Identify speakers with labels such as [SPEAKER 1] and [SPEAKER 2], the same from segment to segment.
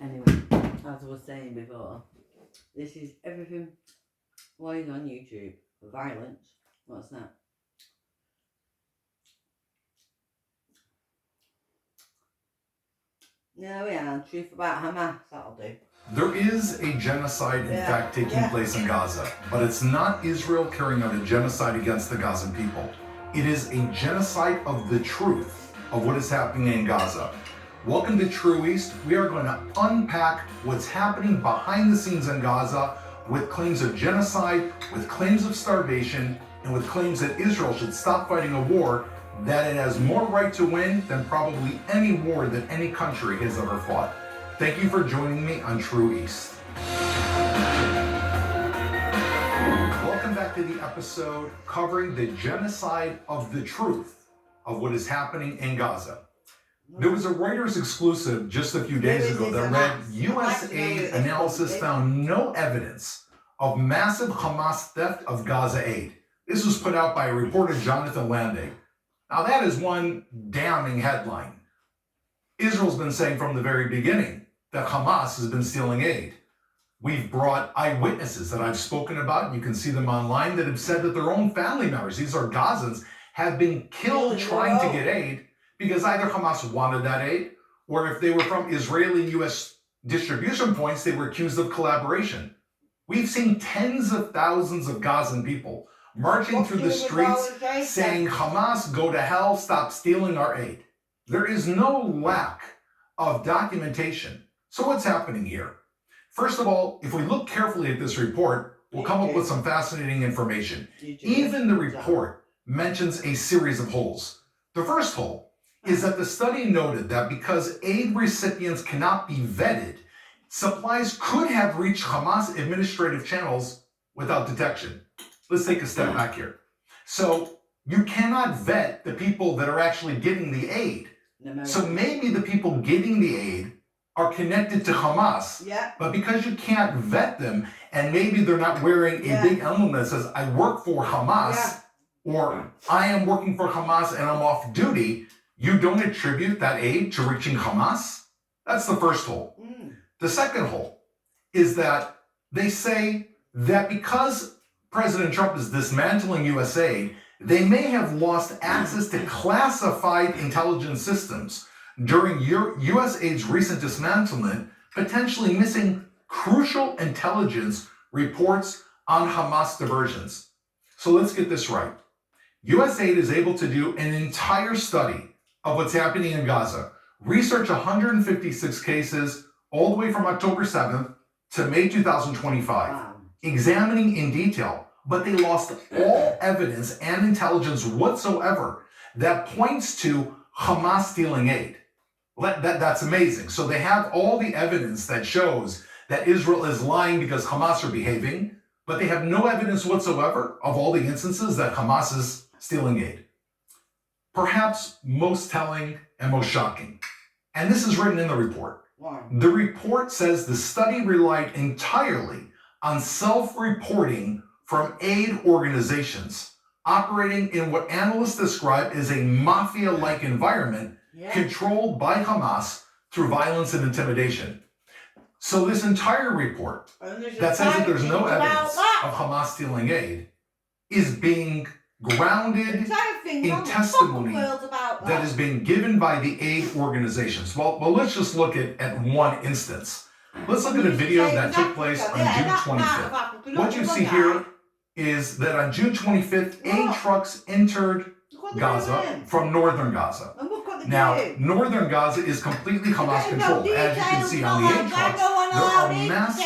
[SPEAKER 1] Anyway, as I was saying before, this is everything lying on YouTube. Violence. What's that? No, yeah, truth about Hamas. That'll do.
[SPEAKER 2] There is a genocide, in fact, taking place in Gaza, but it's not Israel carrying out a genocide against the Gazan people. It is a genocide of the truth of what is happening in Gaza. Welcome to True East. We are going to unpack what's happening behind the scenes in Gaza with claims of genocide, with claims of starvation, and with claims that Israel should stop fighting a war that it has more right to win than probably any war that any country has ever fought. Thank you for joining me on True East. Welcome back to the episode covering the genocide of the truth of what is happening in Gaza. There was a Reuters exclusive just a few days ago that read U.S. aid analysis found no evidence of massive Hamas theft of Gaza aid. This was put out by reporter Jonathan Landing. Now that is one damning headline. Israel's been saying from the very beginning that Hamas has been stealing aid. We've brought eyewitnesses that I've spoken about, you can see them online, that have said that their own family members, these are Gazans, have been killed trying to get aid because either Hamas wanted that aid, or if they were from Israeli and U.S. distribution points, they were accused of collaboration. We've seen tens of thousands of Gazan people marching through the streets saying, Hamas, go to hell, stop stealing our aid. There is no lack of documentation. So what's happening here? First of all, if we look carefully at this report, we'll come up with some fascinating information. Even the report mentions a series of holes. The first hole is that the study noted that because aid recipients cannot be vetted, supplies could have reached Hamas administrative channels without detection. Let's take a step back here. So you cannot vet the people that are actually getting the aid. So maybe the people getting the aid are connected to Hamas, but because you can't vet them, and maybe they're not wearing a big emblem that says, I work for Hamas, or I am working for Hamas and I'm off duty, you don't attribute that aid to reaching Hamas? That's the first hole. The second hole is that they say that because President Trump is dismantling U.S. aid, they may have lost access to classified intelligence systems during U.S. aid's recent dismantlement, potentially missing crucial intelligence reports on Hamas diversions. So let's get this right. U.S. aid is able to do an entire study of what's happening in Gaza, research 156 cases all the way from October 7th to May 2025, examining in detail, but they lost all evidence and intelligence whatsoever that points to Hamas stealing aid. That's amazing. So they have all the evidence that shows that Israel is lying because Hamas are behaving, but they have no evidence whatsoever of all the instances that Hamas is stealing aid. Perhaps most telling and most shocking, and this is written in the report. The report says the study relied entirely on self-reporting from aid organizations operating in what analysts describe as a mafia-like environment controlled by Hamas through violence and intimidation. So this entire report that says that there's no evidence of Hamas stealing aid is being grounded in testimony that is being given by the aid organizations. Well, let's just look at one instance. Let's look at a video that took place on June 25th. What you see here is that on June 25th, aid trucks entered Gaza from northern Gaza. Now, northern Gaza is completely Hamas controlled. As you can see on the aid trucks, there are mass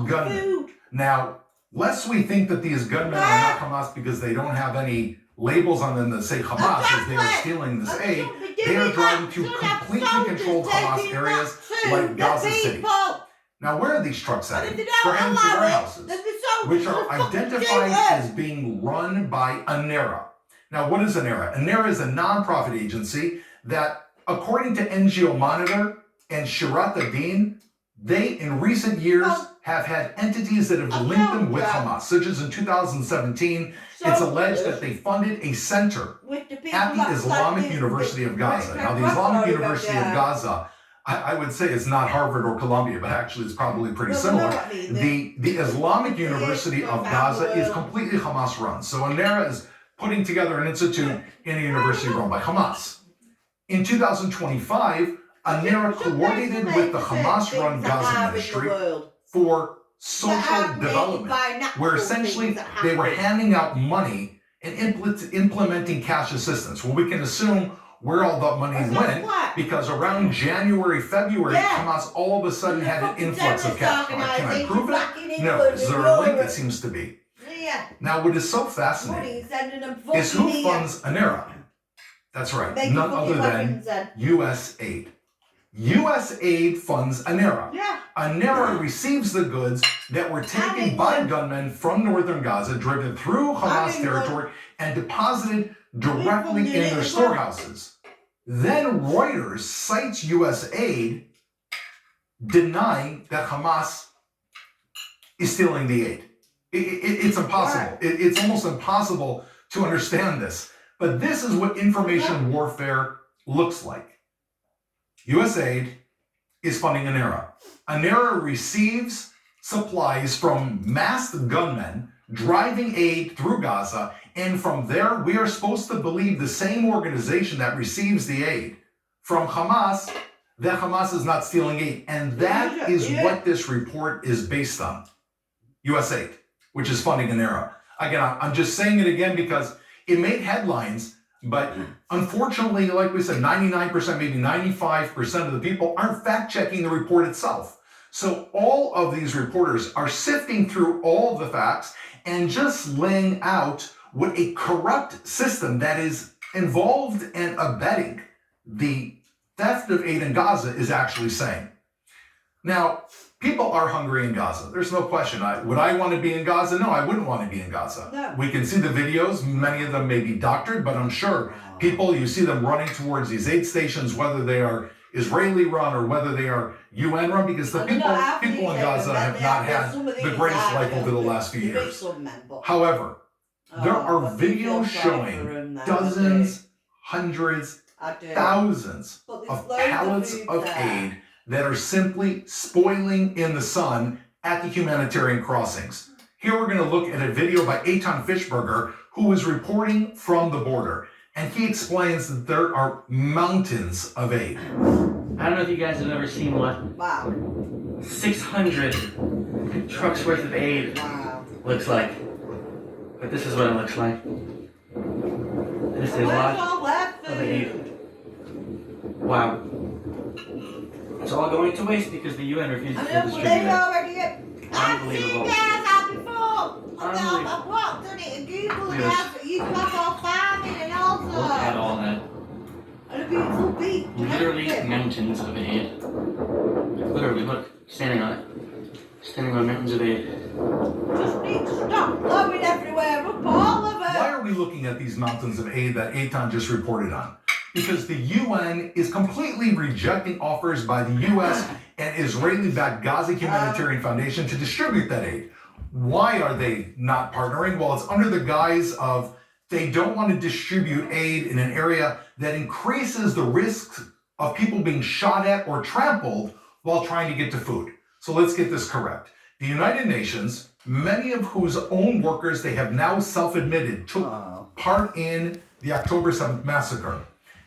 [SPEAKER 2] gunmen. Now, lest we think that these gunmen are not Hamas because they don't have any labels on them that say Hamas as they are stealing this aid, they are driving to completely controlled Hamas areas like Gaza City. Now, where are these trucks at? They're heading to warehouses, which are identified as being run by ANERA. Now, what is ANERA? ANERA is a nonprofit agency that, according to NGO Monitor and Shirat Adin, they, in recent years, have had entities that have linked them with Hamas, such as in 2017, it's alleged that they funded a center at the Islamic University of Gaza. Now, the Islamic University of Gaza I would say it's not Harvard or Columbia, but actually it's probably pretty
[SPEAKER 1] No,
[SPEAKER 2] similar.
[SPEAKER 1] but no, I mean,
[SPEAKER 2] The Islamic University of
[SPEAKER 1] around the
[SPEAKER 2] Gaza is
[SPEAKER 1] world.
[SPEAKER 2] completely Hamas run. So ANERA is putting together an institute in a university run by Hamas. In 2025, ANERA coordinated with the Hamas-run Gaza Ministry for social development, where essentially they were handing out money and implementing cash assistance. Well, we can assume where all that money went, because around January, February, Hamas all of a sudden had an influx of cash. Can I prove it? No. Is there a link? It seems to be. Now, what is so fascinating is who funds ANERA. That's right, none other than U.S. aid. U.S. aid funds ANERA. ANERA receives the goods that were taken by gunmen from northern Gaza, driven through Hamas territory, and deposited directly in their storehouses. Then Reuters cites U.S. aid, denying that Hamas is stealing the aid. It's impossible. It's almost impossible to understand this. But this is what information warfare looks like. U.S. aid is funding ANERA. ANERA receives supplies from masked gunmen driving aid through Gaza, and from there we are supposed to believe the same organization that receives the aid from Hamas, that Hamas is not stealing aid. And that is what this report is based on. U.S. aid, which is funding ANERA. Again, I'm just saying it again because it made headlines, but unfortunately, like we said, 99%, maybe 95% of the people aren't fact-checking the report itself. So all of these reporters are sifting through all of the facts and just laying out what a corrupt system that is involved and abetting the theft of aid in Gaza is actually saying. Now, people are hungry in Gaza. There's no question. Would I want to be in Gaza? No, I wouldn't want to be in Gaza.
[SPEAKER 1] No.
[SPEAKER 2] We can see the videos. Many of them may be doctored, but I'm sure people, you see them running towards these aid stations, whether they are Israeli run or whether they are UN run, because the people in Gaza have not had the greatest life over the last few years. However, there are videos showing dozens, hundreds, thousands of pallets of aid that are simply spoiling in the sun at the humanitarian crossings. Here we're going to look at a video by Eitan Fischberger, who is reporting from the border. And he explains that there are mountains of aid.
[SPEAKER 3] I don't know if you guys have ever seen what 600 trucks worth of aid looks like. But this is what it looks like. This is a lot of aid. Wow. It's all going to waste because the UN refuses to distribute it. Unbelievable.
[SPEAKER 1] I've walked on it and Googled it. You can have all farming and all
[SPEAKER 3] Look at
[SPEAKER 1] that.
[SPEAKER 3] all that.
[SPEAKER 1] And a beautiful beach.
[SPEAKER 3] Literally mountains of aid. Literally, look, standing on it. Standing on mountains of aid.
[SPEAKER 1] Just need to stop blowing everywhere up all of it.
[SPEAKER 2] Why are we looking at these mountains of aid that Eitan just reported on? Because the UN is completely rejecting offers by the US and Israeli-backed Gaza Humanitarian Foundation to distribute that aid. Why are they not partnering? Well, it's under the guise of they don't want to distribute aid in an area that increases the risk of people being shot at or trampled while trying to get to food. So let's get this correct. The United Nations, many of whose own workers they have now self-admitted took part in the October 7th massacre.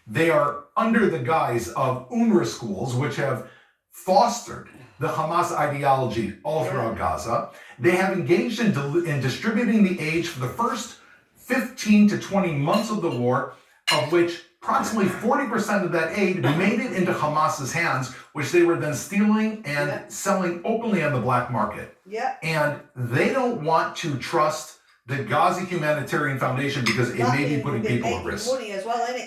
[SPEAKER 2] They are under the guise of UNRWA schools, which have fostered the Hamas ideology all throughout Gaza. They have engaged in distributing the aid for the first 15 to 20 months of the war, of which approximately 40% of that aid made it into Hamas's hands, which they were then stealing and selling openly on the black market. And they don't want to trust the Gaza Humanitarian Foundation because it may be putting people at risk.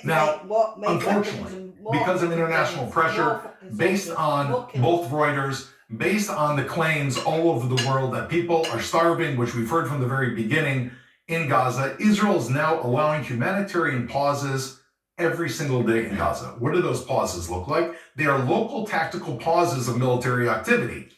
[SPEAKER 2] Now, unfortunately, because of international pressure, based on both Reuters, based on the claims all over the world that people are starving, which we've heard from the very beginning in Gaza, Israel is now allowing humanitarian pauses every single day in Gaza. What do those pauses look like? They are local tactical pauses of military activity.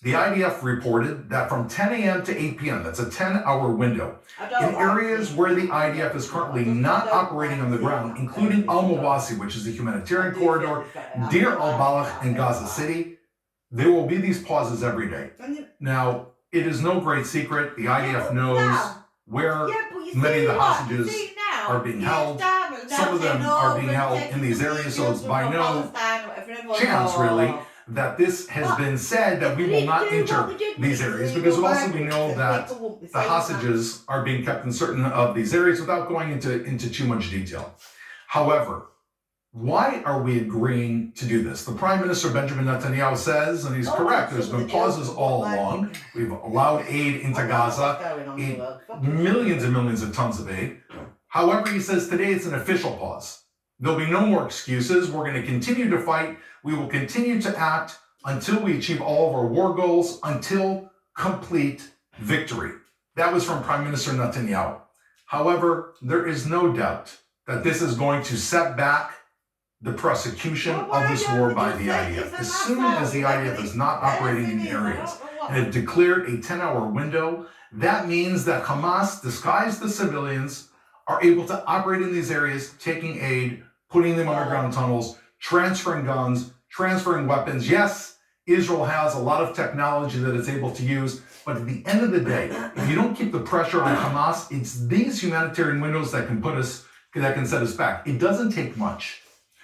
[SPEAKER 2] the IDF reported that from 10 a.m. to 8 p.m., that's a 10-hour window, in areas where the IDF is currently not operating on the ground, including Al-Mawasi, which is the humanitarian corridor, Deir al-Balach, and Gaza City, there will be these pauses every day. Now, it is no great secret. The IDF knows where many of the hostages are being held. Some of them are being held in these areas, so it's by no chance, really, that this has been said that we will not enter these areas, because also we know that the hostages are being kept in certain of these areas without going into too much detail. However, why are we agreeing to do this? The Prime Minister Benjamin Netanyahu says, and he's correct, there's been pauses all along. We've allowed aid into Gaza, millions and millions of tons of aid. However, he says today it's an official pause. There'll be no more excuses. We're going to continue to fight. We will continue to act until we achieve all of our war goals, until complete victory. That was from Prime Minister Netanyahu. However, there is no doubt that this is going to set back the prosecution of this war by the IDF. As soon as the IDF is not operating in the areas and have declared a 10-hour window, that means that Hamas, disguised as civilians, are able to operate in these areas, taking aid, putting them underground tunnels, transferring guns, transferring weapons. Yes, Israel has a lot of technology that it's able to use, but at the end of the day, if you don't keep the pressure on Hamas, it's these humanitarian windows that can set us back. It doesn't take much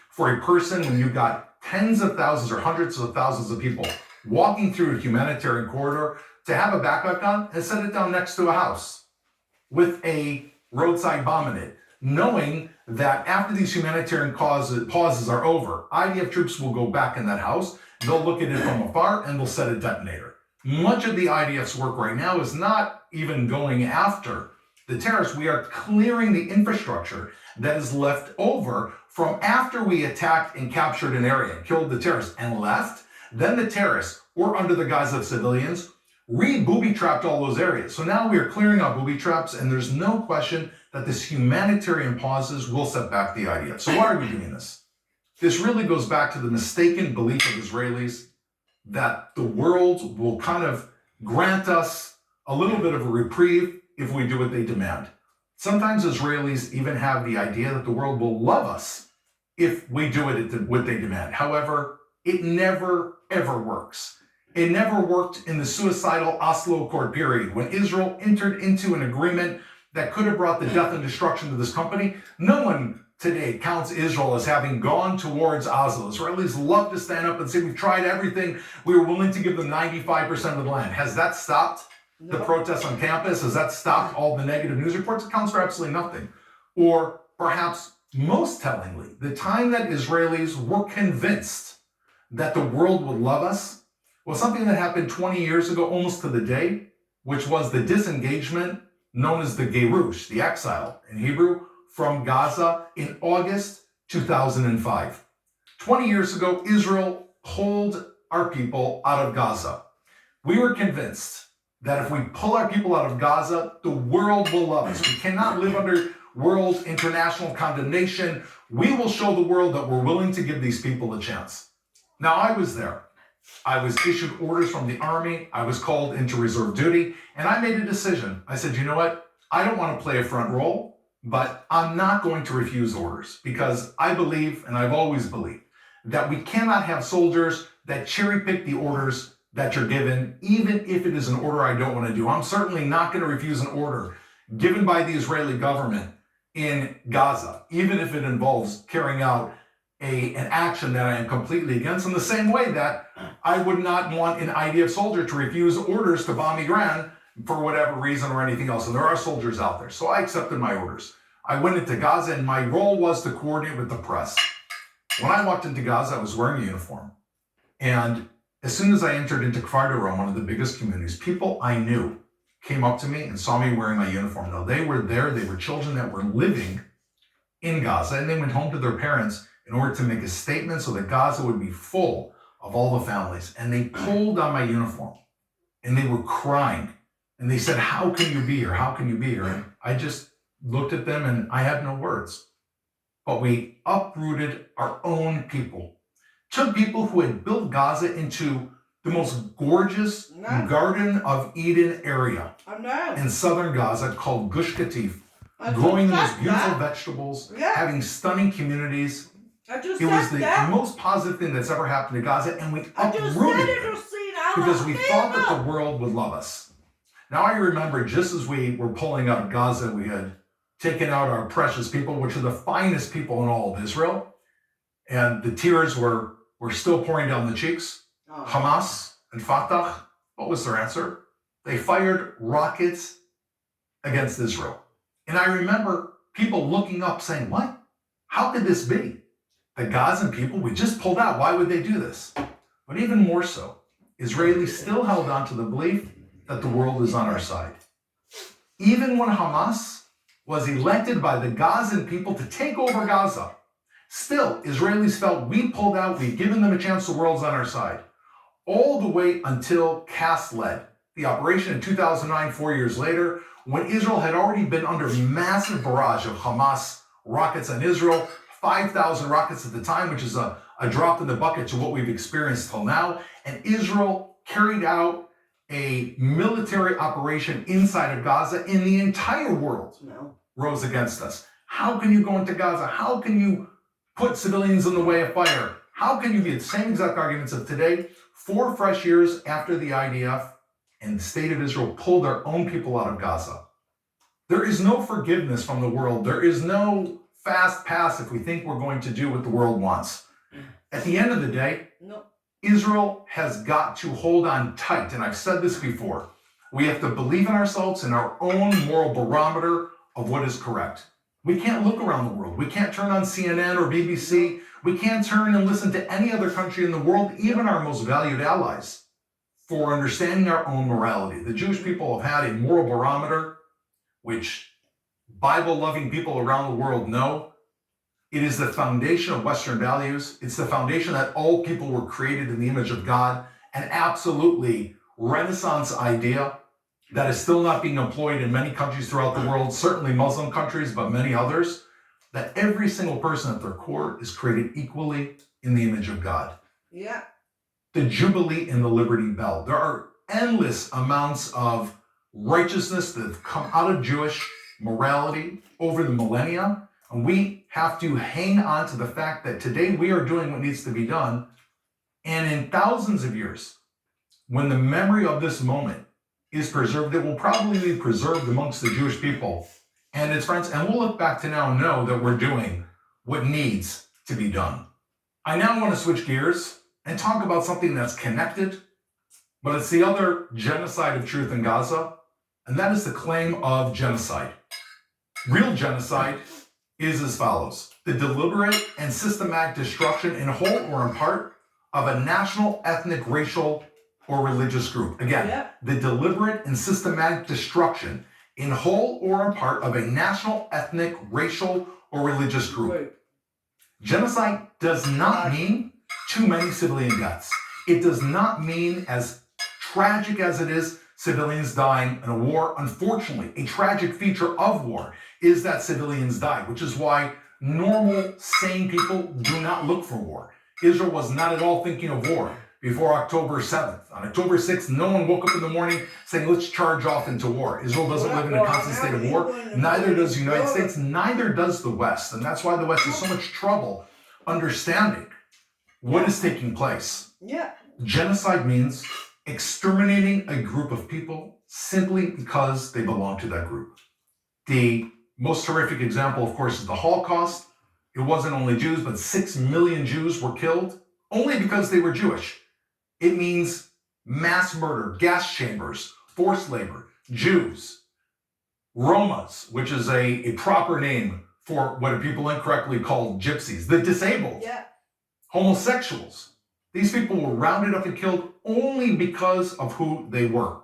[SPEAKER 2] for a person, when you've got tens of thousands or hundreds of thousands of people walking through a humanitarian corridor, to have a backup gun and set it down next to a house with a roadside bomb in it, knowing that after these humanitarian pauses are over, IDF troops will go back in that house, they'll look at it from afar, and they'll set a detonator. Much of the IDF's work right now is not even going after the terrorists. We are clearing the infrastructure that is left over from after we attacked and captured an area, killed the terrorists, and left. Then the terrorists, or under the guise of civilians, booby-trapped all those areas. So now we are clearing out booby traps, and there's no question that this humanitarian pauses will set back the IDF. So why are we doing this? This really goes back to the mistaken belief of Israelis that the world will kind of grant us a little bit of a reprieve if we do what they demand. Sometimes Israelis even have the idea that the world will love us if we do what they demand. However, it never, ever works. It never worked in the suicidal Oslo Accord period, when Israel entered into an agreement that could have brought the death and destruction to this company. No one today counts Israel as having gone towards Oslo. Israelis love to stand up and say, we've tried everything. We were willing to give them 95% of the land. Has that stopped the protests on campus? Has that stopped all the negative news reports? It counts for absolutely nothing. Or perhaps most tellingly, the time that Israelis were convinced that the world would love us was something that happened 20 years ago, almost to the day, which was the disengagement known as the Gerush, the exile in Hebrew, from Gaza in August 2005. 20 years ago, Israel pulled our people out of Gaza. We were convinced that if we pull our people out of Gaza, the world will love us. We cannot live under world international condemnation. We will show the world that we're willing to give these people a chance. Now, I was there. I was issued orders from the army. I was called into reserve duty, and I made a decision. I said, you know what? I don't want to play a front role, but I'm not going to refuse orders, because I believe, and I've always believed, that we cannot have soldiers that cherry pick the orders that you're given, even if it is an order I don't want to do. I'm certainly not going to refuse an order given by the Israeli government in Gaza, even if it involves carrying out an action that I am completely against, in the same way that I would not want an IDF soldier to refuse orders to bomb Iran for whatever reason or anything else. And there are soldiers out there. So I accepted my orders. I went into Gaza, and my role was to coordinate with the press. When I walked into Gaza, I was wearing a uniform. And as soon as I entered into Kfar Darom, one of the biggest communities, people I knew came up to me and saw me wearing my uniform. Now, they were there. They were children that were living in Gaza, and they went home to their parents in order to make a statement so that Gaza would be full of all the families. And they pulled on my uniform, and they were crying. And they said, how can you be here? How can you be here? And I just looked at them, and I had no words. But we uprooted our own people, took people who had built Gaza into the most gorgeous Garden of Eden area in southern Gaza called Gush Katif, growing the most beautiful vegetables, having stunning communities. It was the most positive thing that's ever happened to Gaza, and we uprooted it because we thought that the world would love us. Now I remember just as we were pulling out of Gaza, we had taken out our precious people, which are the finest people in all of Israel, and the tears were still pouring down the cheeks. Hamas and Fatah, what was their answer? They fired rockets against Israel. And I remember people looking up saying, what? How could this be? The Gazan people, we just pulled out. Why would they do this? But even more so, Israelis still held on to the belief that the world is on our side. Even when Hamas was elected by the Gazan people to take over Gaza, still, Israelis felt we pulled out, we've given them a chance, the world's on our side. All the way until Cass led the operation in 2009, 4 years later, when Israel had already been under massive barrage of Hamas rockets on Israel, 5,000 rockets at the time, which is a drop in the bucket to what we've experienced till now. And Israel carried out a military operation inside of Gaza, and the entire world rose against us. How can you go into Gaza? How can you put civilians in the way of fire? How can you be the same exact arguments of today, 4 fresh years after the IDF and the state of Israel pulled their own people out of Gaza? There is no forgiveness from the world. There is no fast pass if we think we're going to do what the world wants. At the end of the day, Israel has got to hold on tight. And I've said this before. We have to believe in ourselves and our own moral barometer of what is correct. We can't look around the world. We can't turn on CNN or BBC. We can't turn and listen to any other country in the world, even our most valued allies, for understanding our own morality. The Jewish people have had a moral barometer, which Bible-loving people around the world know. It is the foundation of Western values. It's the foundation that all people were created in the image of God, an absolutely Renaissance idea that is still not being employed in many countries throughout the world, certainly Muslim countries, but many others, that every single person at their core is created equally in the image of God.
[SPEAKER 1] Yeah.
[SPEAKER 2] The Jubilee and the Liberty Bell. There are endless amounts of righteousness that have come out of Jewish morality over the millennia, and we have to hang on to the fact that today we are doing what needs to be done, and in thousands of years, when the memory of this moment is preserved, it will probably be preserved amongst the Jewish people and its friends, and we'll look back to now and know that we're doing what needs to be done. I now want to switch gears and talk about something that's connected, but it's the other genocide of truth in Gaza, and that is the claim of genocide. Real genocide is as follows: the deliberate and systematic destruction in whole or in part of a national, ethnic, racial, or religious group. Again, the deliberate and systematic destruction in whole or in part of a national, ethnic, racial, or religious group. Genocide does not mean too many civilian deaths. It does not mean, as tragic as it is, civilians dying in a war. Unfortunately, a tragic feature of war is that civilians die, which is why normal, sane people do not look for war. Israel was not at all thinking of war before October 7th. On October 6th, no one woke up in the morning saying, let's charge off into war. Israel doesn't live in a constant state of war. Neither does the United States. Neither does the West. And that's why the West has so much trouble understanding what is taking place. Genocide means exterminating a group of people simply because they belong to that group. The most horrific example, of course, is the Holocaust. It wasn't only Jews, but 6 million Jews were killed only because they were Jewish. It means mass murder, gas chambers, forced labor, Jews, Romas, which is a proper name for what people incorrectly call gypsies, the disabled, homosexuals. These people were rounded up and killed only because of who they were.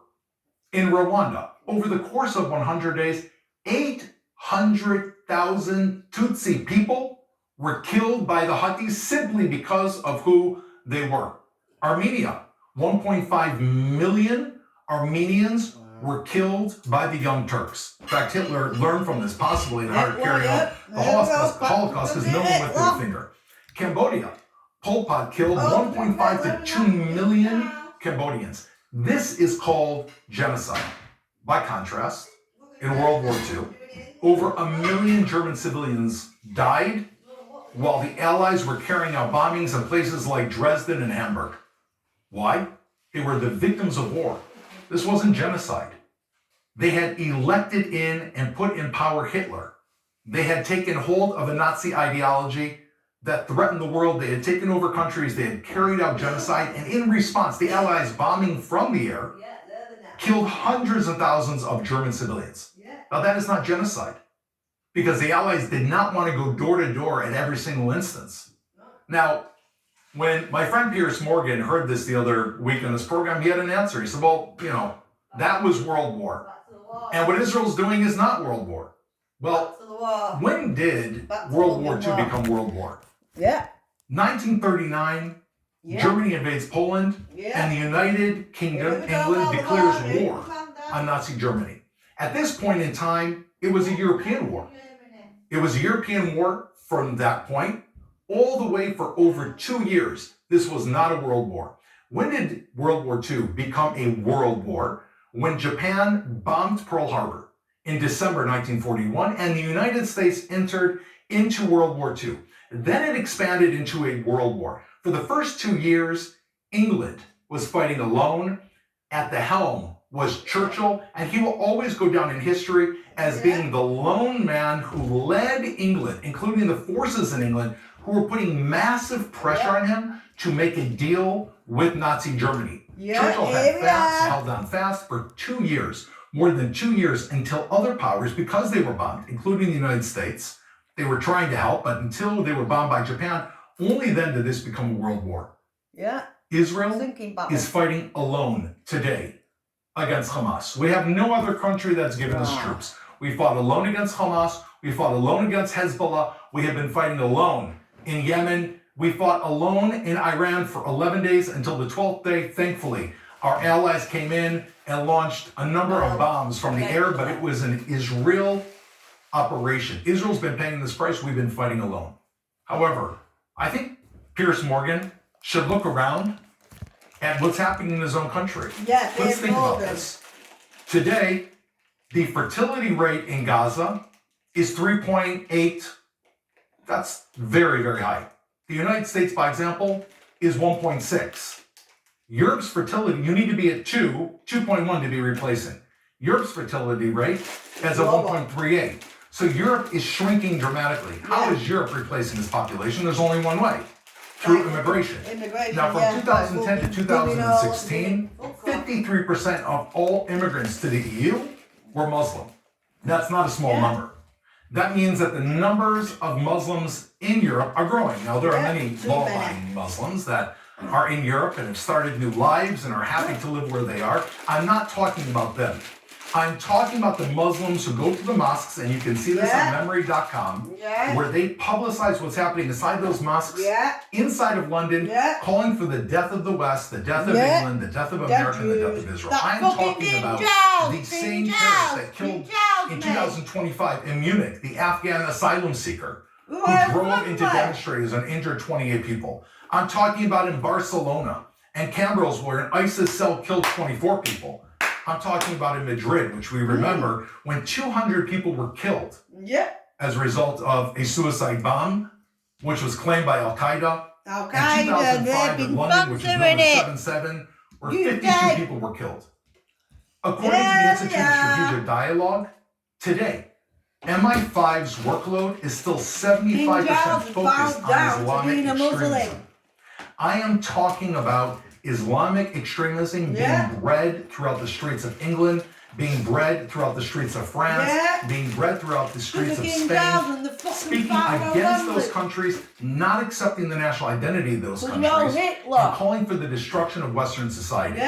[SPEAKER 2] In Rwanda, over the course of 100 days, 800,000 Tutsi people were killed by the Hutus simply because of who they were. Armenia, 1.5 million Armenians were killed by the Young Turks. In fact, Hitler learned from this, possibly in order to carry out the Holocaust, because no one lifted a finger. Cambodia, Pol Pot killed 1.5 to 2 million Cambodians. This is called genocide. By contrast, in World War II, over 1 million German civilians died while the Allies were carrying out bombings in places like Dresden and Hamburg. Why? They were the victims of war. This wasn't genocide. They had elected in and put in power Hitler. They had taken hold of a Nazi ideology that threatened the world. They had taken over countries. They had carried out genocide. And in response, the Allies, bombing from the air, killed hundreds of thousands of German civilians. Now, that is not genocide, because the Allies did not want to go door to door at every single instance. Now, when my friend Piers Morgan heard this the other week in this program, he had an answer. He said, well, that was World War. And what Israel's doing is not World War. Well, when did World War II become World War? 1939, Germany invades Poland, and the United Kingdom, England, declares war on Nazi Germany. At this point in time, it was a European war. It was a European war from that point all the way for over 2 years. This was not a world war. When did World War II become a world war? When Japan bombed Pearl Harbor in December 1941, and the United States entered into World War II. Then it expanded into a world war. For the first 2 years, England was fighting alone. At the helm was Churchill, and he will always go down in history as being the lone man who led England, including the forces in England, who were putting massive pressure on him to make a deal with Nazi Germany. Churchill held on fast for 2 years, more than 2 years, until other powers, because they were bombed, including the United States, they were trying to help, but until they were bombed by Japan, only then did this become a world war. Israel is fighting alone today against Hamas. We have no other country that's given us troops. We fought alone against Hamas. We fought alone against Hezbollah. We have been fighting alone in Yemen. We fought alone in Iran for 11 days until the 12th day. Thankfully, our allies came in and launched a number of bombs from the air, but it was an Israel operation. Israel's been paying this price. We've been fighting alone. However, I think Piers Morgan should look around at what's happening in his own country. Let's think about this. Today, the fertility rate in Gaza is 3.8. That's very, very high. The United States, by example, is 1.6. Europe's fertility, you need to be at 2.1 to be replacing. Europe's fertility rate is at 1.38. So Europe is shrinking dramatically. How is Europe replacing this population? There's only one way. Through immigration. Now, from 2010 to 2016, 53% of all immigrants to the EU were Muslim. That's not a small number. That means that the numbers of Muslims in Europe are growing. Now, there are many law-abiding Muslims that are in Europe and have started new lives and are happy to live where they are. I'm not talking about them. I'm talking about the Muslims who go to the mosques, and you can see this on memory.com, where they publicize what's happening inside those mosques, inside of London, calling for the death of the West, the death of England, the death of America, and the death of Israel. I'm talking about the same terrorists that killed in 2025 in Munich, the Afghan asylum seeker, who drove into demonstrators and injured 28 people. I'm talking about in Barcelona and Cambrils, where an ISIS cell killed 24 people. I'm talking about in Madrid, which we remember when 200 people were killed as a result of a suicide bomb, which was claimed by Al-Qaeda. In 2005 in London, which is known as 7/7, where 52 people were killed. According to the Institute of Strategic Dialogue, today, MI5's workload is still 75% focused on Islamic extremism. I am talking about Islamic extremism being bred throughout the streets of England, being bred throughout the streets of France, being bred throughout the streets of Spain, speaking against those countries, not accepting the national identity of those countries, and calling for the destruction of Western society.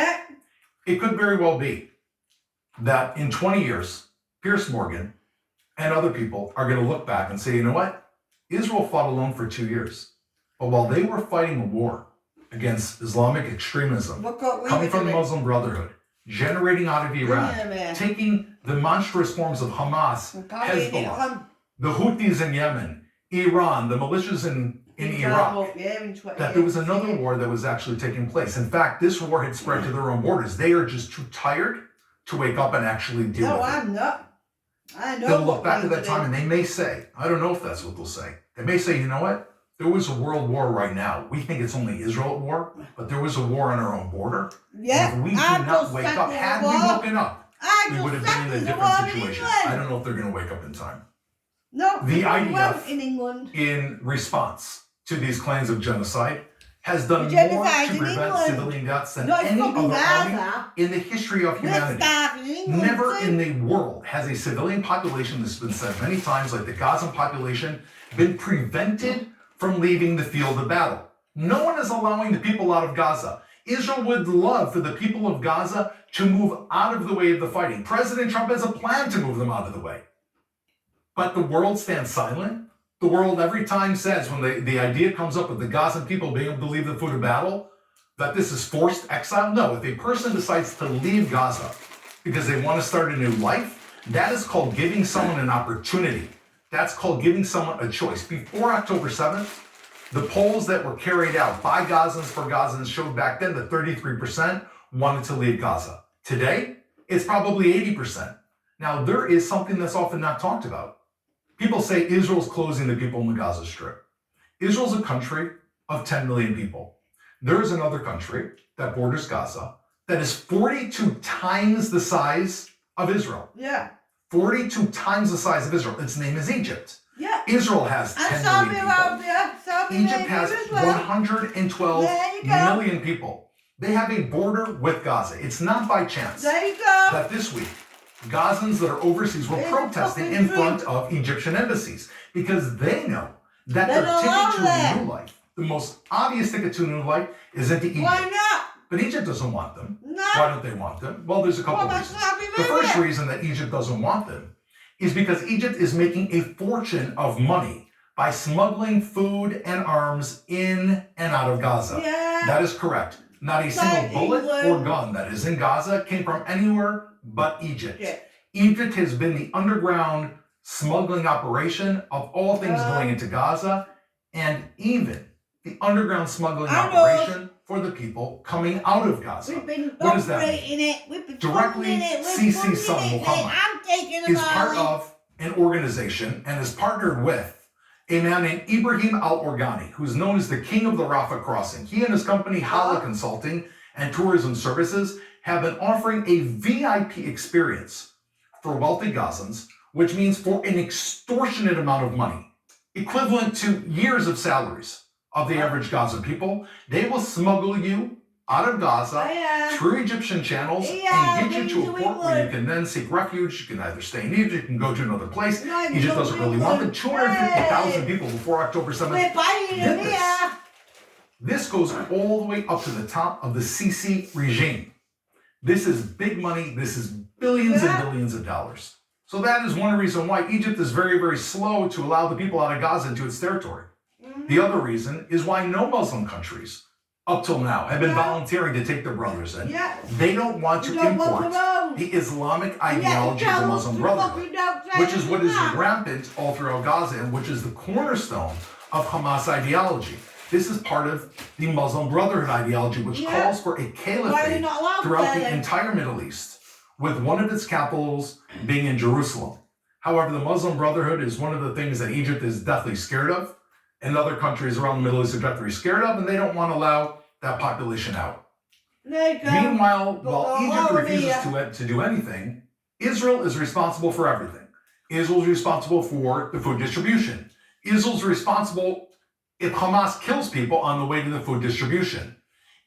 [SPEAKER 2] It could very well be that in 20 years, Piers Morgan and other people are going to look back and say, you know what? Israel fought alone for 2 years. But while they were fighting a war against Islamic extremism, coming from the Muslim Brotherhood, generating out of Iran, taking the monstrous forms of Hamas, Hezbollah, the Houthis in Yemen, Iran, the militias in in
[SPEAKER 1] In
[SPEAKER 2] Iraq,
[SPEAKER 1] in
[SPEAKER 2] that there was another war that was actually taking place. In fact, this war had spread to their own borders. They are just too tired to wake up and actually deal
[SPEAKER 1] No,
[SPEAKER 2] with it.
[SPEAKER 1] I'm not. I know
[SPEAKER 2] They'll
[SPEAKER 1] what
[SPEAKER 2] look back at
[SPEAKER 1] we're
[SPEAKER 2] that
[SPEAKER 1] going
[SPEAKER 2] time
[SPEAKER 1] to
[SPEAKER 2] and they may say, I don't know if that's what they'll say. They may say, you know what? There was a world war right now. We think it's only Israel at war, but there was a war on our own border.
[SPEAKER 1] do. Yeah,
[SPEAKER 2] And if we do
[SPEAKER 1] I'm
[SPEAKER 2] not
[SPEAKER 1] just
[SPEAKER 2] wake
[SPEAKER 1] sat
[SPEAKER 2] up,
[SPEAKER 1] in
[SPEAKER 2] had
[SPEAKER 1] the
[SPEAKER 2] we
[SPEAKER 1] war.
[SPEAKER 2] woken up,
[SPEAKER 1] I
[SPEAKER 2] we
[SPEAKER 1] just
[SPEAKER 2] would have
[SPEAKER 1] sat
[SPEAKER 2] been in a
[SPEAKER 1] in the
[SPEAKER 2] different
[SPEAKER 1] war in
[SPEAKER 2] situation.
[SPEAKER 1] England.
[SPEAKER 2] I don't know if they're going to wake up in time.
[SPEAKER 1] No,
[SPEAKER 2] The
[SPEAKER 1] we
[SPEAKER 2] IDF
[SPEAKER 1] weren't in England.
[SPEAKER 2] In response to these claims of genocide, has done
[SPEAKER 1] The
[SPEAKER 2] more
[SPEAKER 1] genocide
[SPEAKER 2] to
[SPEAKER 1] in
[SPEAKER 2] prevent
[SPEAKER 1] England.
[SPEAKER 2] civilian deaths than
[SPEAKER 1] Not in
[SPEAKER 2] any
[SPEAKER 1] fucking
[SPEAKER 2] other army
[SPEAKER 1] Gaza.
[SPEAKER 2] in the history of
[SPEAKER 1] We're
[SPEAKER 2] humanity.
[SPEAKER 1] starving in England.
[SPEAKER 2] Never
[SPEAKER 1] too.
[SPEAKER 2] in the world has a civilian population, this has been said many times, like the Gazan population, been prevented from leaving the field of battle. No one is allowing the people out of Gaza. Israel would love for the people of Gaza to move out of the way of the fighting. President Trump has a plan to move them out of the way. But the world stands silent. The world every time says, when the idea comes up of the Gazan people being able to leave the field of battle, that this is forced exile. No, if a person decides to leave Gaza because they want to start a new life, that is called giving someone an opportunity. That's called giving someone a choice. Before October 7th, the polls that were carried out by Gazans for Gazans showed back then that 33% wanted to leave Gaza. Today, it's probably 80%. Now, there is something that's often not talked about. People say Israel's closing the people in the Gaza Strip. Israel's a country of 10 million people. There is another country that borders Gaza that is 42 times the size of Israel.
[SPEAKER 1] Yeah.
[SPEAKER 2] 42 times the size of Israel. Its name is Egypt.
[SPEAKER 1] Yeah.
[SPEAKER 2] Israel has 10
[SPEAKER 1] And
[SPEAKER 2] million
[SPEAKER 1] Saudi
[SPEAKER 2] people.
[SPEAKER 1] Arabia. Saudi
[SPEAKER 2] Egypt
[SPEAKER 1] Arabia
[SPEAKER 2] has
[SPEAKER 1] as well.
[SPEAKER 2] 112
[SPEAKER 1] There you go.
[SPEAKER 2] million people. They have a border with Gaza. It's not by chance
[SPEAKER 1] There you go.
[SPEAKER 2] that this week, Gazans that are overseas were
[SPEAKER 1] It's
[SPEAKER 2] protesting
[SPEAKER 1] fucking
[SPEAKER 2] in
[SPEAKER 1] true.
[SPEAKER 2] front of Egyptian embassies because they know that
[SPEAKER 1] They
[SPEAKER 2] their
[SPEAKER 1] don't
[SPEAKER 2] ticket
[SPEAKER 1] allow
[SPEAKER 2] to
[SPEAKER 1] that.
[SPEAKER 2] a new life, the most obvious ticket to a new life, is into Egypt.
[SPEAKER 1] Why not?
[SPEAKER 2] But Egypt doesn't want them.
[SPEAKER 1] No.
[SPEAKER 2] Why don't they want them? Well, there's a couple
[SPEAKER 1] Well, that's
[SPEAKER 2] reasons.
[SPEAKER 1] Saudi
[SPEAKER 2] The first
[SPEAKER 1] Arabia.
[SPEAKER 2] reason that Egypt doesn't want them is because Egypt is making a fortune of money by smuggling food and arms in and out of Gaza.
[SPEAKER 1] Yeah.
[SPEAKER 2] That is correct. Not a single
[SPEAKER 1] Like
[SPEAKER 2] bullet or
[SPEAKER 1] England.
[SPEAKER 2] gun that is in Gaza came from anywhere but Egypt.
[SPEAKER 1] Yeah.
[SPEAKER 2] Egypt has been the underground smuggling operation of all things going into Gaza, and even the underground smuggling
[SPEAKER 1] I know.
[SPEAKER 2] operation for the people coming out of Gaza.
[SPEAKER 1] We've been
[SPEAKER 2] What does that mean?
[SPEAKER 1] operating it. We've been
[SPEAKER 2] Directly
[SPEAKER 1] funding it. We're
[SPEAKER 2] CC's
[SPEAKER 1] funding
[SPEAKER 2] son,
[SPEAKER 1] it,
[SPEAKER 2] Muhammad,
[SPEAKER 1] mate. I'm taking them
[SPEAKER 2] Is part
[SPEAKER 1] all.
[SPEAKER 2] of an organization and is partnered with a man named Ibrahim Al-Organi, who's known as the king of the Rafah crossing. He and his company, Hala Consulting and Tourism Services, have been offering a VIP experience for wealthy Gazans, which means for an extortionate amount of money, equivalent to years of salaries of the average Gazan people. They will smuggle you out of Gaza through Egyptian channels and get you to a port where you can then seek refuge. You can either stay in Egypt, you can go to another place. Egypt doesn't really want them. 250,000 people before October 7th.
[SPEAKER 1] We're buying them
[SPEAKER 2] did this.
[SPEAKER 1] here.
[SPEAKER 2] This goes all the way up to the top of the Sisi regime. This is big money. This is billions and billions of dollars. So that is one reason why Egypt is very, very slow to allow the people out of Gaza into its territory. The other reason is why no Muslim countries, up till now, have been volunteering to take their brothers in.
[SPEAKER 1] Yeah.
[SPEAKER 2] They don't want to
[SPEAKER 1] You don't want
[SPEAKER 2] import
[SPEAKER 1] to know.
[SPEAKER 2] the Islamic ideology of the Muslim Brotherhood, which is what is rampant all throughout Gaza and which is the cornerstone of Hamas ideology. This is part of the Muslim Brotherhood ideology, which calls for a
[SPEAKER 1] Why are they
[SPEAKER 2] caliphate
[SPEAKER 1] not allowed
[SPEAKER 2] throughout
[SPEAKER 1] there
[SPEAKER 2] the
[SPEAKER 1] then?
[SPEAKER 2] entire Middle East, with one of its capitals being in Jerusalem. However, the Muslim Brotherhood is one of the things that Egypt is deathly scared of, and other countries around the Middle East are deathly scared of, and they don't want to allow that population out.
[SPEAKER 1] There you go.
[SPEAKER 2] Meanwhile,
[SPEAKER 1] But
[SPEAKER 2] while
[SPEAKER 1] they'll
[SPEAKER 2] Egypt
[SPEAKER 1] allow it
[SPEAKER 2] refuses
[SPEAKER 1] here.
[SPEAKER 2] to do anything, Israel is responsible for everything. Israel is responsible for the food distribution. Israel's responsible if Hamas kills people on the way to the food distribution.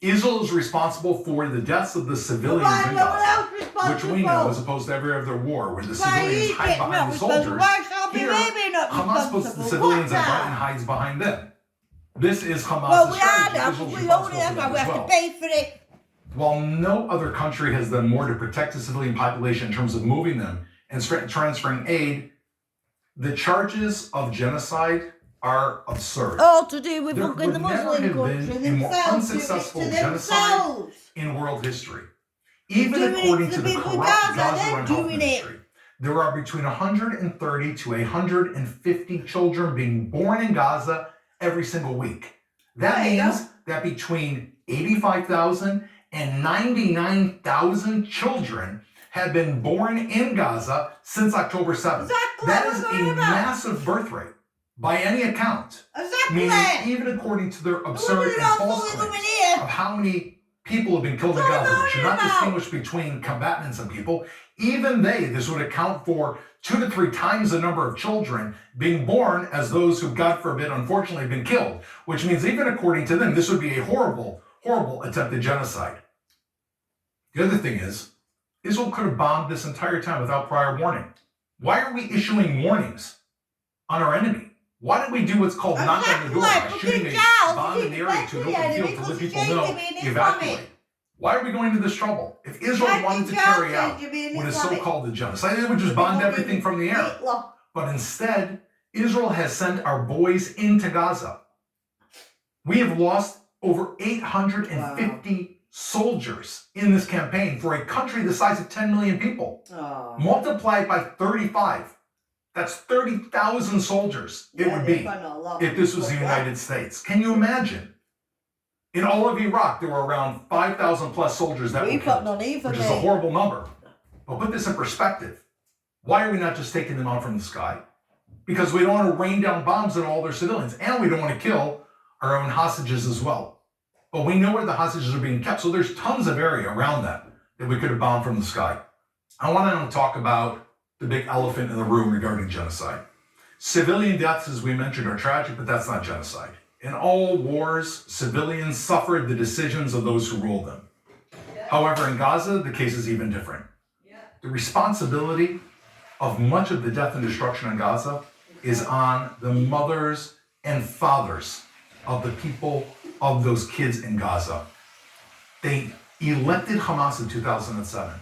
[SPEAKER 2] Israel is responsible for the deaths of the civilians
[SPEAKER 1] Why
[SPEAKER 2] in
[SPEAKER 1] no one
[SPEAKER 2] Gaza,
[SPEAKER 1] else
[SPEAKER 2] which
[SPEAKER 1] responsible?
[SPEAKER 2] we know as opposed to every other war where the
[SPEAKER 1] Why
[SPEAKER 2] civilians
[SPEAKER 1] Egypt
[SPEAKER 2] hide behind
[SPEAKER 1] not
[SPEAKER 2] the
[SPEAKER 1] responsible?
[SPEAKER 2] soldiers.
[SPEAKER 1] Why Saudi
[SPEAKER 2] Here,
[SPEAKER 1] Arabia not
[SPEAKER 2] Hamas puts the
[SPEAKER 1] responsible?
[SPEAKER 2] civilians in
[SPEAKER 1] What's
[SPEAKER 2] front and
[SPEAKER 1] that?
[SPEAKER 2] hides behind them. This is Hamas's
[SPEAKER 1] Well, we are
[SPEAKER 2] strategy.
[SPEAKER 1] now,
[SPEAKER 2] Israel's
[SPEAKER 1] but we own
[SPEAKER 2] responsible
[SPEAKER 1] it,
[SPEAKER 2] for
[SPEAKER 1] so
[SPEAKER 2] that
[SPEAKER 1] we
[SPEAKER 2] as
[SPEAKER 1] have to
[SPEAKER 2] well.
[SPEAKER 1] pay for it.
[SPEAKER 2] While no other country has done more to protect the civilian population in terms of moving them and transferring aid, the charges of genocide are absurd.
[SPEAKER 1] All to do with
[SPEAKER 2] There
[SPEAKER 1] fucking
[SPEAKER 2] would
[SPEAKER 1] the
[SPEAKER 2] never
[SPEAKER 1] Muslim
[SPEAKER 2] have
[SPEAKER 1] country
[SPEAKER 2] been a more
[SPEAKER 1] themselves.
[SPEAKER 2] unsuccessful
[SPEAKER 1] Do it to
[SPEAKER 2] genocide
[SPEAKER 1] themselves.
[SPEAKER 2] in world history. Even
[SPEAKER 1] doing it
[SPEAKER 2] according
[SPEAKER 1] to
[SPEAKER 2] to the
[SPEAKER 1] people in
[SPEAKER 2] corrupt
[SPEAKER 1] Gaza,
[SPEAKER 2] Gaza
[SPEAKER 1] they're
[SPEAKER 2] Run Health
[SPEAKER 1] doing it.
[SPEAKER 2] Ministry, there are between 130 to 150 children being born in Gaza every single week. That
[SPEAKER 1] There you
[SPEAKER 2] means that between 85,000 and 99,000 children have been born in Gaza since October 7th.
[SPEAKER 1] Exactly.
[SPEAKER 2] That is a massive birth rate by any account.
[SPEAKER 1] Exactly.
[SPEAKER 2] Meaning, even according to their absurd and false claims of how many people have been killed in Gaza, which should not distinguish between combatants and people, even this would account for 2 to 3 times the number of children being born as those who, God forbid, unfortunately have been killed, which means even according to them, this would be a horrible, horrible attempted genocide. The other thing is, Israel could have bombed this entire time without prior warning. Why are we issuing warnings on our enemy? Why don't we do what's called knock on the door by shooting a bomb in the area to an open field to let people know to evacuate? Why are we going to this trouble? If Israel wanted to carry out what is so-called a genocide, they would just bomb everything from the air. But instead, Israel has sent our boys into Gaza. We have lost over 850 soldiers in this campaign for a country the size of 10 million people. Multiplied by 35. That's 30,000 soldiers it would be if this was the United States. Can you imagine? In all of Iraq, there were around 5,000 plus soldiers that were killed, which is a horrible number. But put this in perspective. Why are we not just taking them out from the sky? Because we don't want to rain down bombs on all their civilians, and we don't want to kill our own hostages as well. But we know where the hostages are being kept, so there's tons of area around that we could have bombed from the sky. I want to talk about the big elephant in the room regarding genocide. Civilian deaths, as we mentioned, are tragic, but that's not genocide. In all wars, civilians suffered the decisions of those who ruled them. However, in Gaza, the case is even different. The responsibility of much of the death and destruction in Gaza is on the mothers and fathers of the people of those kids in Gaza. They elected Hamas in 2007.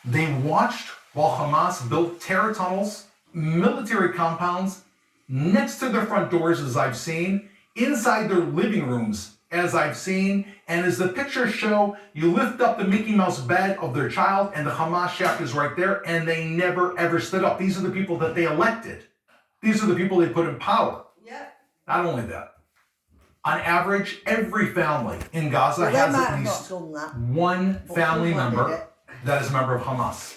[SPEAKER 2] They watched while Hamas built terror tunnels, military compounds next to their front doors, as I've seen, inside their living rooms, as I've seen, and as the pictures show, you lift up the Mickey Mouse bed of their child and the Hamas shack is right there, and they never ever stood up. These are the people that they elected. These are the people they put in power.
[SPEAKER 1] Yeah.
[SPEAKER 2] Not only that, on average, every family in Gaza has at least one family member that is a member of Hamas.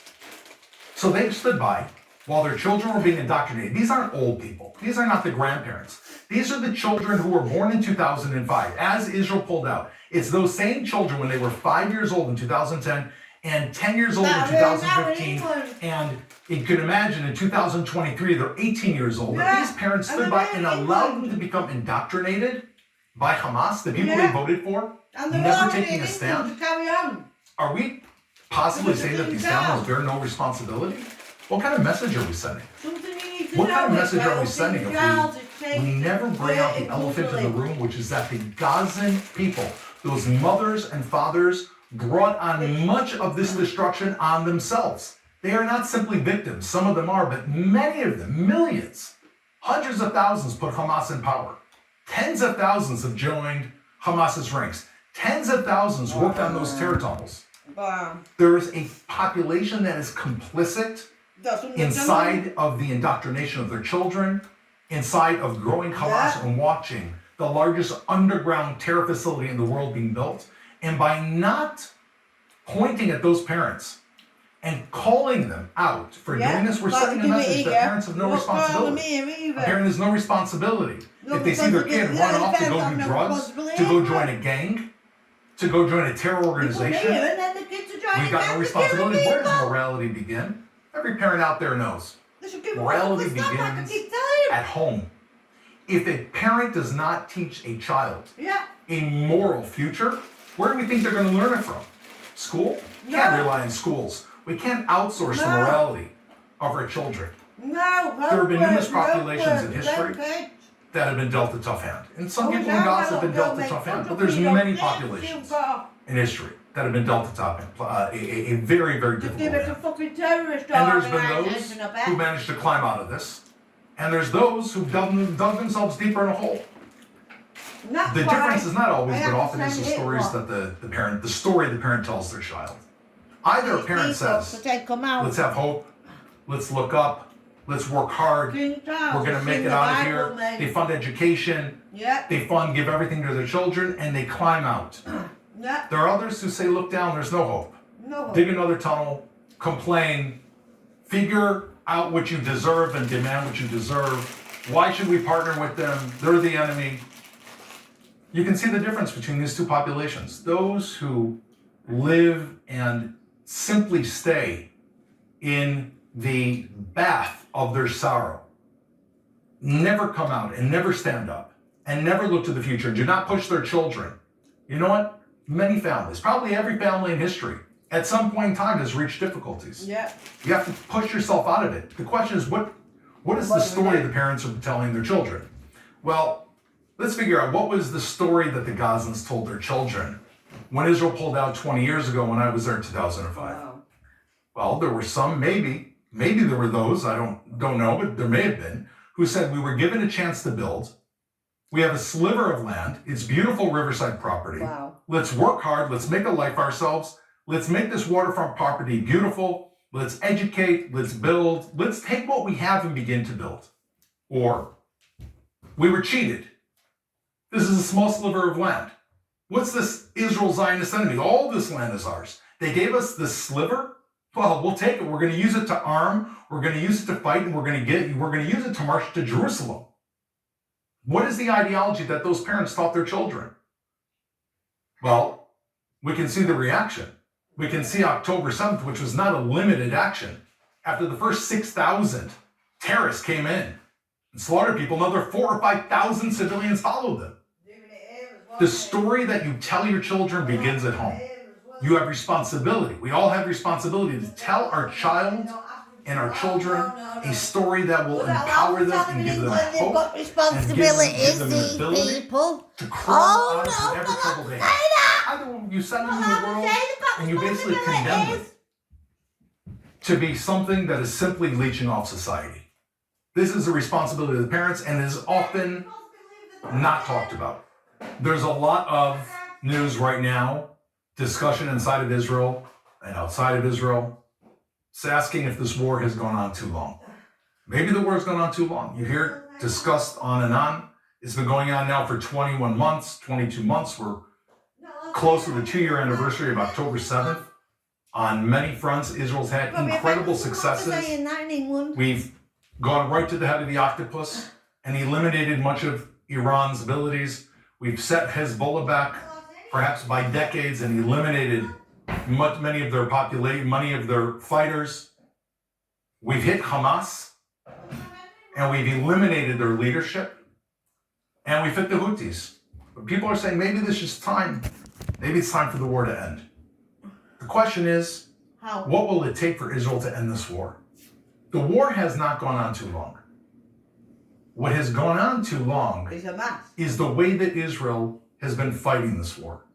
[SPEAKER 2] So they stood by while their children were being indoctrinated. These aren't old people. These are not the grandparents. These are the children who were born in 2005, as Israel pulled out. It's those same children when they were 5 years old in 2010 and 10 years old in 2015. And you can imagine in 2023, they're 18 years old. Yeah. These parents stood by and allowed them to become indoctrinated by Hamas, the people they voted for, never taking a stand. Are we possibly saying that these families bear no responsibility? What kind of message are we sending? What kind of message are we sending if we never bring out the elephant in the room, which is that the Gazan people, those mothers and fathers, brought on much of this destruction on themselves. They are not simply victims. Some of them are, but many of them, millions, hundreds of thousands put Hamas in power. Tens of thousands have joined Hamas's ranks. Tens of thousands worked on those terror tunnels. There is a population that is complicit inside of the indoctrination of their children, inside of growing Hamas and watching the largest underground terror facility in the world being built. And by not pointing at those parents and calling them out for doing this, we're sending a message that parents have no responsibility. A parent has no responsibility. If they see their kid run off to go do drugs, to go join a gang, to go join a terror organization, we've got no responsibility. Where does morality begin? Every parent out there knows. Morality begins at home. If a parent does not teach a child a moral future, where do we think they're going to learn it from? School? We can't rely on schools. We can't outsource the morality of our children. There have been numerous populations in history that have been dealt a tough hand. And some people in Gaza have been dealt a tough hand, but there's many populations in history that have been dealt a tough hand, a very, very difficult hand. And there's been those who managed to climb out of this, and there's those who've dug themselves deeper in a hole. The difference is not always, but often is the stories that the story the parent tells their child. Either a parent says, let's have hope, let's look up, let's work hard. We're going to make it out of here. They fund education.
[SPEAKER 1] Yeah.
[SPEAKER 2] They give everything to their children, and they climb out.
[SPEAKER 1] Yeah.
[SPEAKER 2] There are others who say, look down, there's no hope.
[SPEAKER 1] No hope.
[SPEAKER 2] Dig another tunnel, complain, figure out what you deserve and demand what you deserve. Why should we partner with them? They're the enemy. You can see the difference between these two populations. Those who live and simply stay in the bath of their sorrow, never come out and never stand up and never look to the future, do not push their children. You know what? Many families, probably every family in history, at some point in time has reached difficulties.
[SPEAKER 1] Yeah.
[SPEAKER 2] You have to push yourself out of it. The question is, what is the story the parents are telling their children? Well, let's figure out what was the story that the Gazans told their children when Israel pulled out 20 years ago when I was there in 2005.
[SPEAKER 1] Wow.
[SPEAKER 2] Well, there were some, maybe there were those, I don't know, but there may have been, who said we were given a chance to build. We have a sliver of land. It's beautiful riverside property.
[SPEAKER 1] Wow.
[SPEAKER 2] Let's work hard. Let's make a life for ourselves. Let's make this waterfront property beautiful. Let's educate. Let's build. Let's take what we have and begin to build. Or we were cheated. This is a small sliver of land. What's this Israel Zionist enemy? All this land is ours. They gave us this sliver. Well, we'll take it. We're going to use it to arm. We're going to use it to fight, and we're going to use it to march to Jerusalem. What is the ideology that those parents taught their children? Well, we can see the reaction. We can see October 7th, which was not a limited action. After the first 6,000 terrorists came in and slaughtered people, another 4,000 or 5,000 civilians followed them. The story that you tell your children begins at home. You have responsibility. We all have responsibility to tell our child and our children a story that will empower them and give them hope.
[SPEAKER 4] Got responsibilities, these people.
[SPEAKER 2] To crawl out of whatever trouble they have. Either you send them in the world and you basically condemn them to be something that is simply leeching off society. This is a responsibility of the parents and is often not talked about. There's a lot of news right now, discussion inside of Israel and outside of Israel. It's asking if this war has gone on too long. Maybe the war has gone on too long. You hear it discussed on and on. It's been going on now for 21 months, 22 months. We're close to the 2-year anniversary of October 7th. On many fronts, Israel's had incredible successes. We've gone right to the head of the octopus and eliminated much of Iran's abilities. We've set Hezbollah back, perhaps by decades, and eliminated many of their population, many of their fighters. We've hit Hamas, and we've eliminated their leadership, and we've hit the Houthis. But people are saying maybe this is time. Maybe it's time for the war to end. The question is, what will it take for Israel to end this war? The war has not gone on too long. What has gone on too long is the way that Israel has been fighting this war.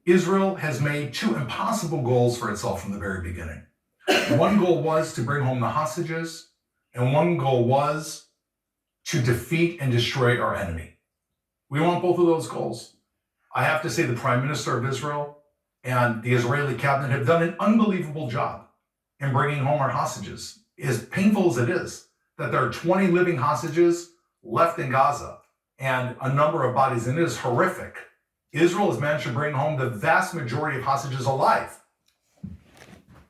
[SPEAKER 2] Israel has made 2 impossible goals for itself from the very beginning. One goal was to bring home the hostages, and one goal was to defeat and destroy our enemy. We want both of those goals. I have to say the Prime Minister of Israel and the Israeli cabinet have done an unbelievable job in bringing home our hostages. As painful as it is that there are 20 living hostages left in Gaza and a number of bodies, and it is horrific. Israel has managed to bring home the vast majority of hostages alive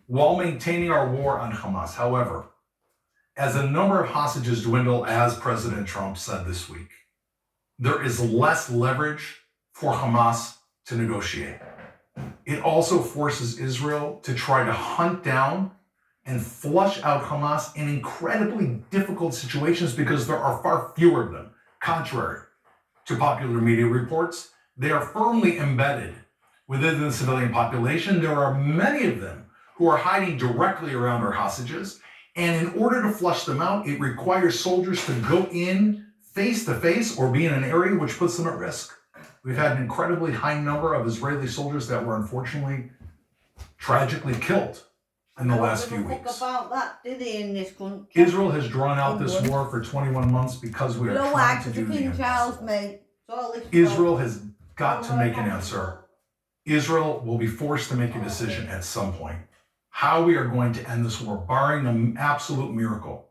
[SPEAKER 2] while maintaining our war on Hamas. However, as the number of hostages dwindle, as President Trump said this week, there is less leverage for Hamas to negotiate. It also forces Israel to try to hunt down and flush out Hamas in incredibly difficult situations because there are far fewer of them, contrary to popular media reports. They are firmly embedded within the civilian population. There are many of them who are hiding directly around our hostages. And in order to flush them out, it requires soldiers to go in face to face or be in an area which puts them at risk. We've had an incredibly high number of Israeli soldiers that were unfortunately tragically killed in the last few weeks.
[SPEAKER 1] About that, did they, in this country?
[SPEAKER 2] Israel has drawn out this war for 21 months because we are trying to do the impossible. Israel has got to make an answer. Israel will be forced to make a decision at some point how we are going to end this war, barring an absolute miracle.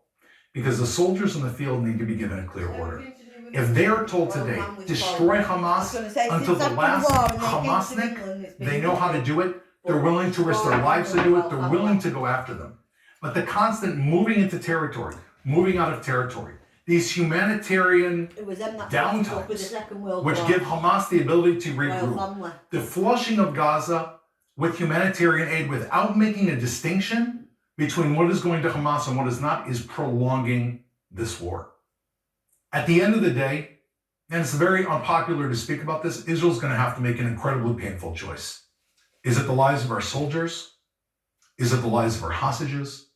[SPEAKER 2] because the soldiers in the field need to be given a clear order. If they are told today, destroy Hamas until the last Hamasnik, they know how to do it, they're willing to risk their lives to do it, they're willing to go after them. But the constant moving into territory, moving out of territory, these humanitarian downtimes, which give Hamas the ability to regroup, the flushing of Gaza with humanitarian aid without making a distinction between what is going to Hamas and what is not, is prolonging this war. At the end of the day, and it's very unpopular to speak about this, Israel's going to have to make an incredibly painful choice. Is it the lives of our soldiers? Is it the lives of our hostages?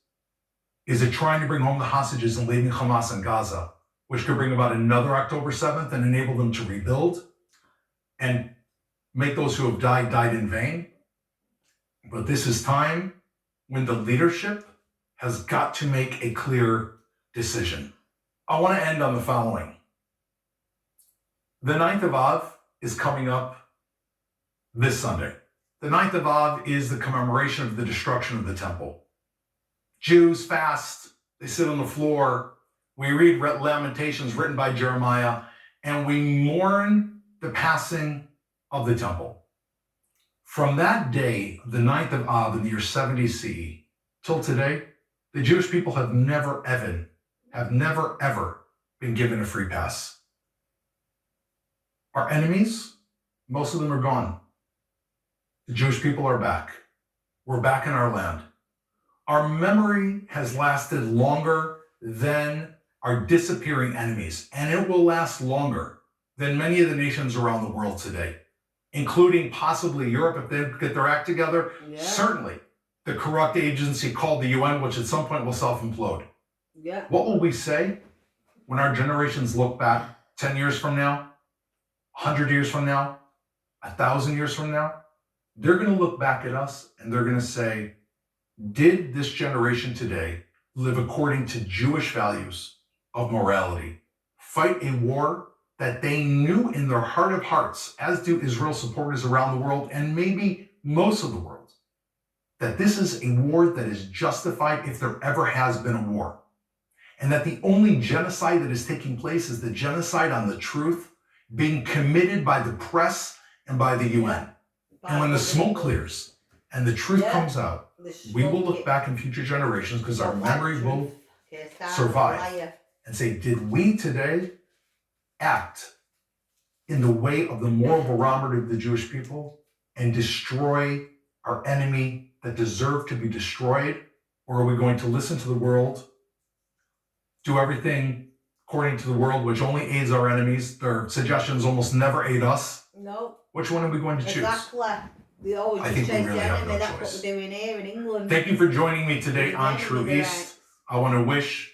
[SPEAKER 2] Is it trying to bring home the hostages and leaving Hamas in Gaza, which could bring about another October 7th and enable them to rebuild and make those who have died in vain? But this is time when the leadership has got to make a clear decision. I want to end on the following. The 9th of Av is coming up this Sunday. The 9th of Av is the commemoration of the destruction of the temple. Jews fast, they sit on the floor, we read Lamentations written by Jeremiah, and we mourn the passing of the temple. From that day, the 9th of Av in the year 70 CE, till today, the Jewish people have never ever been given a free pass. Our enemies, most of them are gone. The Jewish people are back. We're back in our land. Our memory has lasted longer than our disappearing enemies, and it will last longer than many of the nations around the world today, including possibly Europe if they get their act together. Yeah. Certainly the corrupt agency called the UN, which at some point will self-implode.
[SPEAKER 1] Yeah.
[SPEAKER 2] What will we say when our generations look back 10 years from now, 100 years from now, 1,000 years from now? They're going to look back at us and they're going to say, did this generation today live according to Jewish values of morality, fight a war that they knew in their heart of hearts, as do Israel supporters around the world and maybe most of the world, that this is a war that is justified if there ever has been a war, and that the only genocide that is taking place is the genocide on the truth being committed by the press and by the UN. And when the smoke clears and the truth comes out, we will look back in future generations, because our memory will survive, and say, did we today act in the way of the moral barometer of the Jewish people and destroy our enemy that deserved to be destroyed? Or are we going to listen to the world, do everything according to the world, which only aids our enemies? Their suggestions almost never aid us.
[SPEAKER 1] No.
[SPEAKER 2] Which one are we going to choose?
[SPEAKER 1] Exactly. We always
[SPEAKER 2] I think we really have no
[SPEAKER 1] That's
[SPEAKER 2] choice.
[SPEAKER 1] what we're doing here in England.
[SPEAKER 2] Thank you for joining me today on True East. I want to wish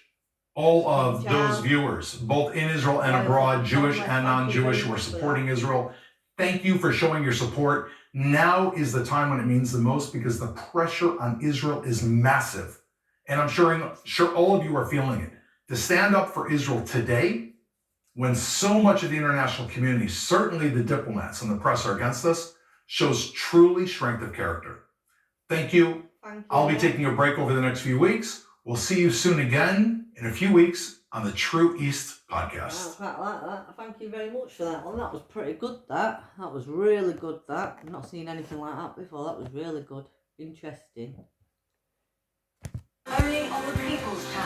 [SPEAKER 2] all of those viewers, both in Israel and abroad, Jewish and non-Jewish, who are supporting Israel, thank you for showing your support. Now is the time when it means the most, because the pressure on Israel is massive. And I'm sure all of you are feeling it. To stand up for Israel today, when so much of the international community, certainly the diplomats and the press, are against us, shows truly strength of character. Thank you. I'll be taking a break over the next few weeks. We'll see you soon again in a few weeks on the True East podcast.
[SPEAKER 1] I quite like that. Thank you very much for that one. That was pretty good, that. That was really good, that. I've not seen anything like that before. That was really good. Interesting.
[SPEAKER 5] Only on the People's Channel.